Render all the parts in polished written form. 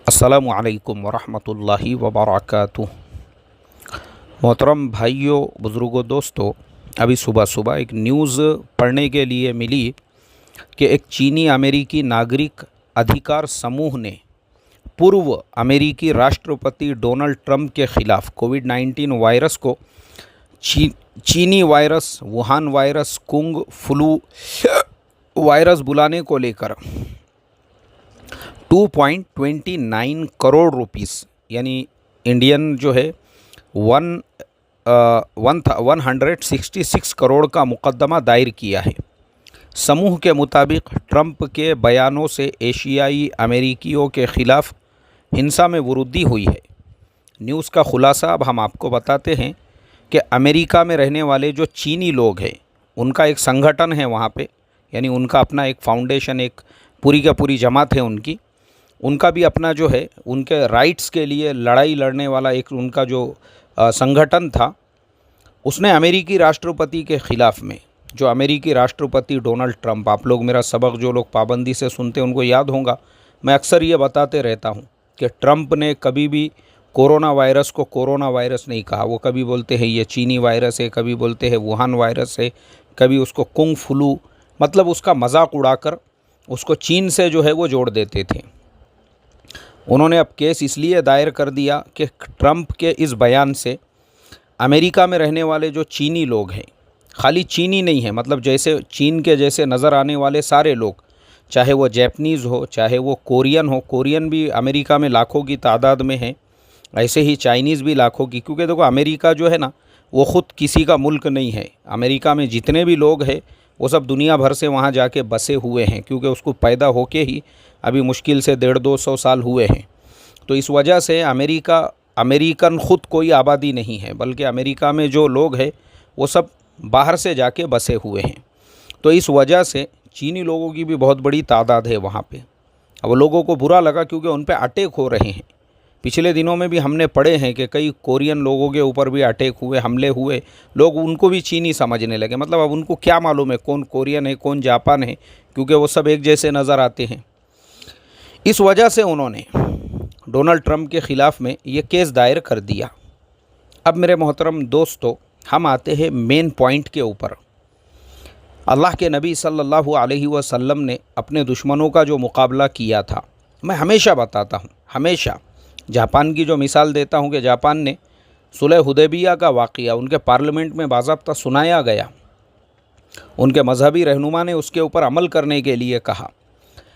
अस्सलामु अलैकुम वरहमतुल्लाहि वबरकातुह। मोहतरम भाइयों, बुज़ुर्गों, दोस्तों, अभी सुबह सुबह एक न्यूज़ पढ़ने के लिए मिली कि एक चीनी अमेरिकी नागरिक अधिकार समूह ने पूर्व अमेरिकी राष्ट्रपति डोनाल्ड ट्रंप के ख़िलाफ़ कोविड-19 वायरस को चीनी virus, Wuhan virus, kung flu virus बुलाने को लेकर 2.29 करोड़ रुपीस यानी इंडियन जो है 166 करोड़ का मुकदमा दायर किया है। समूह के मुताबिक ट्रंप के बयानों से एशियाई अमेरिकियों के ख़िलाफ़ हिंसा में वृद्धि हुई है। न्यूज़ का खुलासा अब हम आपको बताते हैं कि अमेरिका में रहने वाले जो चीनी लोग हैं उनका एक संगठन है वहाँ पे, यानी उनका अपना एक फाउंडेशन, एक पूरी का पूरी जमात है उनका भी अपना जो है उनके राइट्स के लिए लड़ाई लड़ने वाला एक उनका जो संगठन था, उसने अमेरिकी राष्ट्रपति के ख़िलाफ़ में, जो अमेरिकी राष्ट्रपति डोनाल्ड ट्रंप, आप लोग मेरा सबक जो लोग पाबंदी से सुनते हैं उनको याद होगा, मैं अक्सर ये बताते रहता हूँ कि ट्रंप ने कभी भी कोरोना वायरस को कोरोना वायरस नहीं कहा। वो कभी बोलते हैं ये चीनी वायरस है, कभी बोलते हैं वुहान वायरस है, कभी उसको कुंग फ्लू, मतलब उसका मजाक उड़ाकर उसको चीन से जो है वो जोड़ देते थे। उन्होंने अब केस इसलिए दायर कर दिया कि ट्रंप के इस बयान से अमेरिका में रहने वाले जो चीनी लोग हैं, खाली चीनी नहीं है, मतलब जैसे चीन के जैसे नज़र आने वाले सारे लोग, चाहे वो जैपनीज़ हो, चाहे वो कोरियन हो, कोरियन भी अमेरिका में लाखों की तादाद में है, ऐसे ही चाइनीज़ भी लाखों की, क्योंकि देखो अमेरिका जो है ना वो ख़ुद किसी का मुल्क नहीं है। अमेरिका में जितने भी लोग हैं वो सब दुनिया भर से वहाँ जाके बसे हुए हैं, क्योंकि उसको पैदा होके ही अभी मुश्किल से 150-200 साल हुए हैं। तो इस वजह से अमेरिकन ख़ुद कोई आबादी नहीं है, बल्कि अमेरिका में जो लोग हैं वो सब बाहर से जाके बसे हुए हैं। तो इस वजह से चीनी लोगों की भी बहुत बड़ी तादाद है वहाँ पे। अब लोगों को बुरा लगा क्योंकि उन पे अटैक हो रहे हैं। पिछले दिनों में भी हमने पढ़े हैं कि कई कोरियन लोगों के ऊपर भी अटैक हुए, हमले हुए, लोग उनको भी चीनी समझने लगे। मतलब अब उनको क्या मालूम है कौन कोरियन है कौन जापान है, क्योंकि वो सब एक जैसे नज़र आते हैं। इस वजह से उन्होंने डोनाल्ड ट्रंप के ख़िलाफ़ में ये केस दायर कर दिया। अब मेरे मोहतरम दोस्तों, हम आते हैं मेन पॉइंट के ऊपर। अल्लाह के नबी सल्लल्लाहु अलैहि वसल्लम ने अपने दुश्मनों का जो मुकाबला किया था, मैं हमेशा बताता हूँ, हमेशा जापान की जो मिसाल देता हूँ कि जापान ने सुलह हुदैबिया का वाक़या उनके पार्लियामेंट में बाज़ाब्ता सुनाया गया, उनके मजहबी रहनुमा ने उसके ऊपर अमल करने के लिए कहा।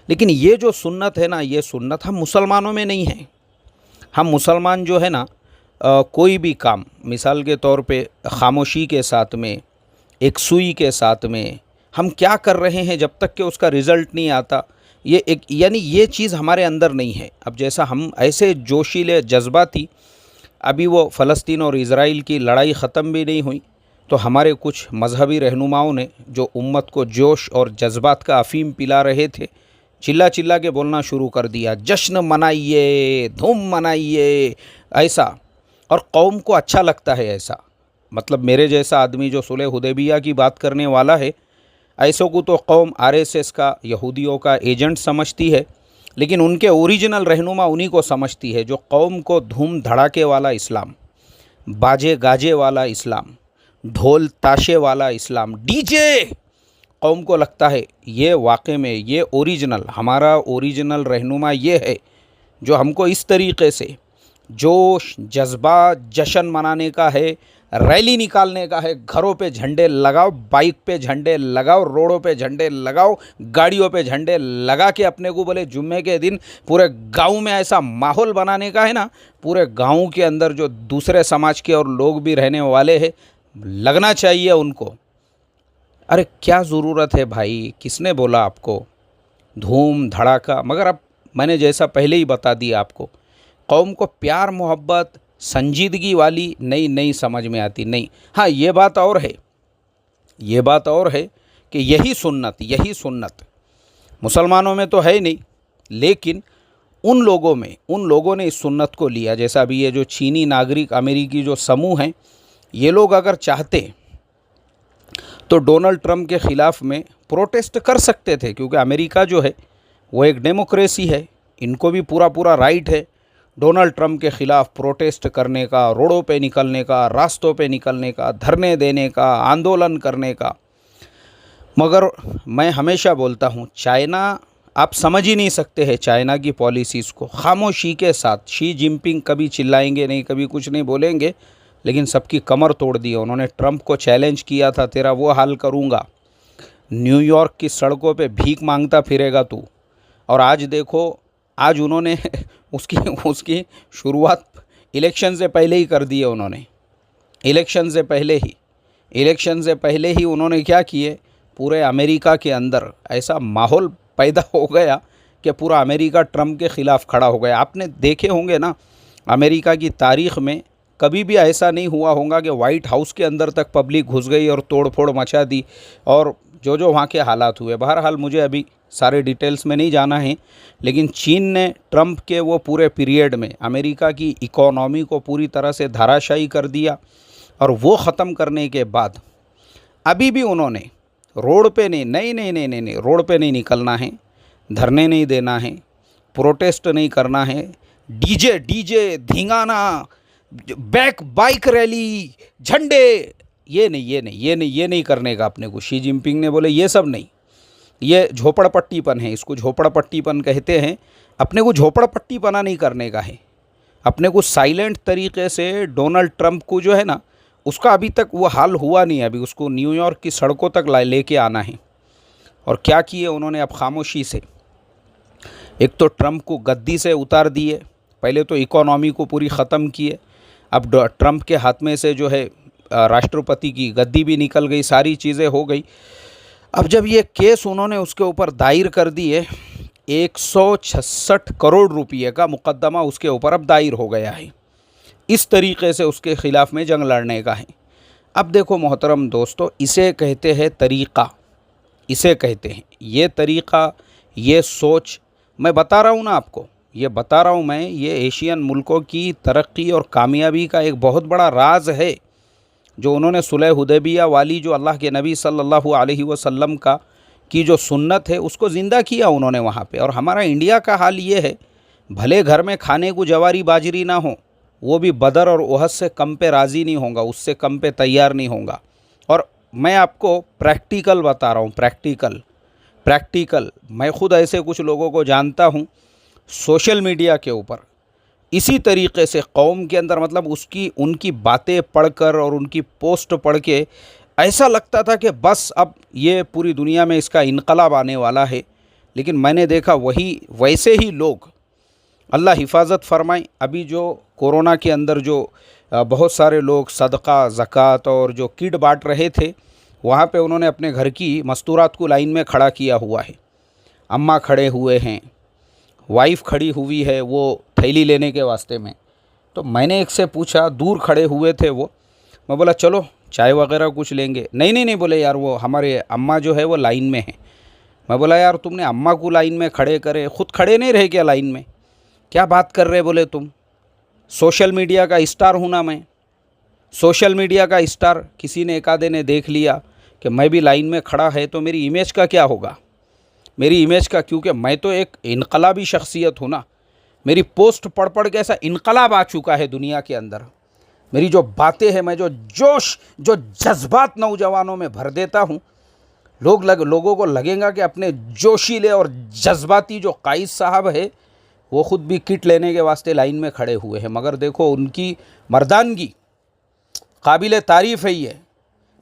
लेकिन ये जो सुन्नत है ना, ये सुन्नत हम मुसलमानों में नहीं है। हम मुसलमान जो है ना कोई भी काम, मिसाल के तौर पे खामोशी के साथ में, एक सुई के साथ में हम क्या कर रहे हैं जब तक कि उसका रिज़ल्ट नहीं आता, ये एक यानी ये चीज़ हमारे अंदर नहीं है। अब जैसा हम ऐसे जोशीले जज्बाती, अभी वो फ़लस्तीन और इज़राइल की लड़ाई ख़त्म भी नहीं हुई तो हमारे कुछ मजहबी रहनुमाओं ने जो उम्मत को जोश और जज्बात का अफ़ीम पिला रहे थे, चिल्ला चिल्ला के बोलना शुरू कर दिया, जश्न मनाइए, धूम मनाइए, ऐसा। और कौम को अच्छा लगता है ऐसा। मतलब मेरे जैसा आदमी जो सुलह हुदैबिया की बात करने वाला है, ऐसों को तो कौम आरएसएस का, यहूदियों का एजेंट समझती है, लेकिन उनके ओरिजिनल रहनुमा उन्हीं को समझती है जो कौम को धूम धड़ाके वाला इस्लाम, बाजे गाजे वाला इस्लाम, ढोल ताशे वाला इस्लाम, डीजे, कौम को लगता है ये वाक़ई में ये ओरिजिनल, हमारा ओरिजिनल रहनुमा ये है जो हमको इस तरीक़े से जोश, जज्बा, जश्न मनाने का है, रैली निकालने का है, घरों पे झंडे लगाओ, बाइक पे झंडे लगाओ, रोडों पे झंडे लगाओ, गाड़ियों पे झंडे लगा के अपने को बोले जुम्मे के दिन पूरे गांव में ऐसा माहौल बनाने का है ना, पूरे गांव के अंदर जो दूसरे समाज के और लोग भी रहने वाले हैं लगना चाहिए उनको। अरे क्या ज़रूरत है भाई, किसने बोला आपको धूम धड़ाका? मगर अब मैंने जैसा पहले ही बता दिया आपको, कौम को प्यार मोहब्बत संजीदगी वाली नहीं समझ में आती, नहीं। हाँ, ये बात और है कि यही सुन्नत मुसलमानों में तो है नहीं, लेकिन उन लोगों ने इस सुन्नत को लिया। जैसा अभी ये जो चीनी नागरिक अमेरिकी जो समूह हैं, ये लोग अगर चाहते तो डोनाल्ड ट्रंप के ख़िलाफ़ में प्रोटेस्ट कर सकते थे, क्योंकि अमेरिका जो है वो एक डेमोक्रेसी है, इनको भी पूरा पूरा राइट है डोनाल्ड ट्रंप के ख़िलाफ़ प्रोटेस्ट करने का, रोडों पे निकलने का, रास्तों पे निकलने का, धरने देने का, आंदोलन करने का। मगर मैं हमेशा बोलता हूँ, चाइना, आप समझ ही नहीं सकते हैं चाइना की पॉलिसीज़ को। खामोशी के साथ शी जिनपिंग कभी चिल्लाएंगे नहीं, कभी कुछ नहीं बोलेंगे, लेकिन सबकी कमर तोड़ दी। उन्होंने ट्रंप को चैलेंज किया था, तेरा वो हाल करूँगा, न्यूयॉर्क की सड़कों पे भीख मांगता फिरेगा तू। और आज देखो, आज उन्होंने उसकी उसकी शुरुआत इलेक्शन से पहले ही कर दी है। उन्होंने इलेक्शन से पहले ही उन्होंने क्या किए, पूरे अमेरिका के अंदर ऐसा माहौल पैदा हो गया कि पूरा अमेरिका ट्रंप के ख़िलाफ़ खड़ा हो गया। आपने देखे होंगे ना, अमेरिका की तारीख़ में कभी भी ऐसा नहीं हुआ होगा कि वाइट हाउस के अंदर तक पब्लिक घुस गई और तोड़ फोड़ मचा दी और जो वहाँ के हालात हुए। बहरहाल मुझे अभी सारे डिटेल्स में नहीं जाना है, लेकिन चीन ने ट्रंप के वो पूरे पीरियड में अमेरिका की इकोनॉमी को पूरी तरह से धराशायी कर दिया। और वो ख़त्म करने के बाद अभी भी उन्होंने रोड पे नहीं, रोड पे नहीं निकलना है, धरने नहीं देना है, प्रोटेस्ट नहीं करना है, डीजे धींगाना, बाइक रैली, झंडे, ये नहीं करने का अपने को। शी जिनपिंग ने बोले ये सब नहीं, ये झोपड़पट्टीपन है, इसको झोपड़पट्टीपन कहते हैं। अपने को झोपड़पट्टीपना नहीं करने का है, अपने को साइलेंट तरीके से डोनाल्ड ट्रंप को जो है ना, उसका अभी तक वो हाल हुआ नहीं है, अभी उसको न्यूयॉर्क की सड़कों तक लेके आना है। और क्या किए उन्होंने अब खामोशी से, एक तो ट्रंप को गद्दी से उतार दिए, पहले तो इकोनॉमी को पूरी ख़त्म किए, अब ट्रंप के हाथ में से जो है राष्ट्रपति की गद्दी भी निकल गई, सारी चीज़ें हो गई। अब जब ये केस उन्होंने उसके ऊपर दायर कर दिए, 166 करोड़ रुपये का मुकदमा उसके ऊपर अब दायर हो गया है। इस तरीके से उसके ख़िलाफ़ में जंग लड़ने का है। अब देखो मोहतरम दोस्तों, इसे कहते हैं तरीक़ा, इसे कहते हैं ये तरीक़ा, ये सोच। मैं बता रहा हूँ ना आपको, ये बता रहा हूँ मैं, ये एशियन मुल्कों की तरक्की और कामयाबी का एक बहुत बड़ा राज है, जो उन्होंने सुलह हुदैबिया वाली, जो अल्लाह के नबी सल्लल्लाहु अलैहि वसल्लम का की जो सुन्नत है, उसको ज़िंदा किया उन्होंने वहाँ पे। और हमारा इंडिया का हाल ये है, भले घर में खाने को जवारी बाजरी ना हो, वो भी बदर और ओहद से कम पे राज़ी नहीं होगा, उससे कम पे तैयार नहीं होगा। और मैं आपको प्रैक्टिकल बता रहा हूँ, प्रैक्टिकल मैं ख़ुद ऐसे कुछ लोगों को जानता हूँ सोशल मीडिया के ऊपर, इसी तरीके से कौम के अंदर, मतलब उनकी बातें पढ़कर और उनकी पोस्ट पढ़ के ऐसा लगता था कि बस अब ये पूरी दुनिया में इसका इनकलाब आने वाला है। लेकिन मैंने देखा वैसे ही लोग, अल्लाह हिफाजत फरमाए, अभी जो कोरोना के अंदर जो बहुत सारे लोग सदका, ज़कात और जो किट बांट रहे थे, वहाँ पे उन्होंने अपने घर की मस्तूरात को लाइन में खड़ा किया हुआ है। अम्मा खड़े हुए हैं, वाइफ खड़ी हुई है वो थैली लेने के वास्ते में। तो मैंने एक से पूछा, दूर खड़े हुए थे वो, मैं बोला चलो चाय वगैरह कुछ लेंगे। नहीं बोले यार, वो हमारे अम्मा जो है वो लाइन में है। मैं बोला यार, तुमने अम्मा को लाइन में खड़े करे, ख़ुद खड़े नहीं रहे क्या लाइन में? क्या बात कर रहे? बोले तुम, सोशल मीडिया का स्टार हूँ ना मैं, सोशल मीडिया का स्टार। किसी ने, एक आधे ने देख लिया कि मैं भी लाइन में खड़ा है तो मेरी इमेज का क्या होगा, मेरी इमेज का, क्योंकि मैं तो एक इनकलाबी शख्सियत हूँ ना। मेरी पोस्ट पढ़ पढ़ के ऐसा इनकलाब आ चुका है दुनिया के अंदर। मेरी जो बातें हैं, मैं जो जोश, जो जज्बात नौजवानों में भर देता हूँ, लोगों को लगेगा कि अपने जोशीले और जज्बाती जो काइद साहब है, वो ख़ुद भी किट लेने के वास्ते लाइन में खड़े हुए हैं। मगर देखो उनकी मर्दानगी काबिल तारीफ़ है ये,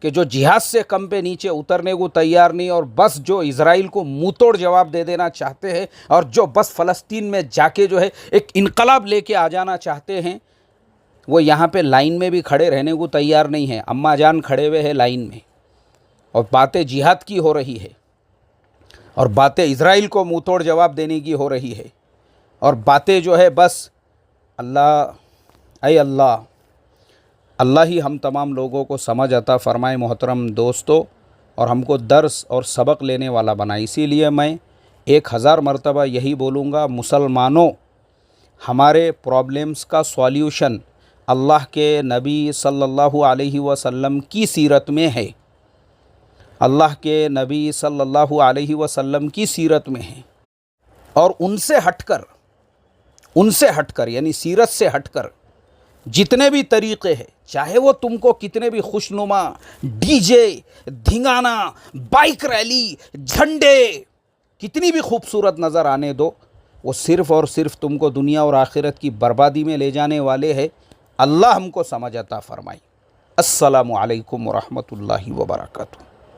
कि जो जिहाद से कम पे नीचे उतरने को तैयार नहीं, और बस जो इज़राइल को मुँह तोड़ जवाब दे देना चाहते हैं, और जो बस फ़लस्तीन में जाके जो है एक इनकलाब लेके आ जाना चाहते हैं, वो यहाँ पे लाइन में भी खड़े रहने को तैयार नहीं है। अम्मा जान खड़े हुए हैं लाइन में, और बातें जिहाद की हो रही है, और बातें इज़राइल को मुँह तोड़ जवाब देने की हो रही है, और बातें जो है बस अल्लाह ही हम तमाम लोगों को समझ अता फ़रमाए मोहतरम दोस्तों, और हमको दर्स और सबक लेने वाला बनाए। इसीलिए मैं 1000 मरतबा यही बोलूँगा, मुसलमानों, हमारे प्रॉब्लम्स का सॉल्यूशन अल्लाह के नबी सल्लल्लाहु अलैहि वसल्लम की सीरत में है, अल्लाह के नबी सल्लल्लाहु अलैहि वसल्लम की सीरत में है। और उनसे हटकर उनसे हटकर यानी सीरत से हटकर जितने भी तरीक़े हैं, चाहे वो तुमको कितने भी खुशनुमा डीजे, धिंगाना, बाइक रैली, झंडे कितनी भी खूबसूरत नज़र आने दो, वो सिर्फ़ और सिर्फ तुमको दुनिया और आखिरत की बर्बादी में ले जाने वाले हैं। अल्लाह हमको समझ अता फ़रमाए। अस्सलामु अलैकुम व रहमतुल्लाहि व बरकातुहू।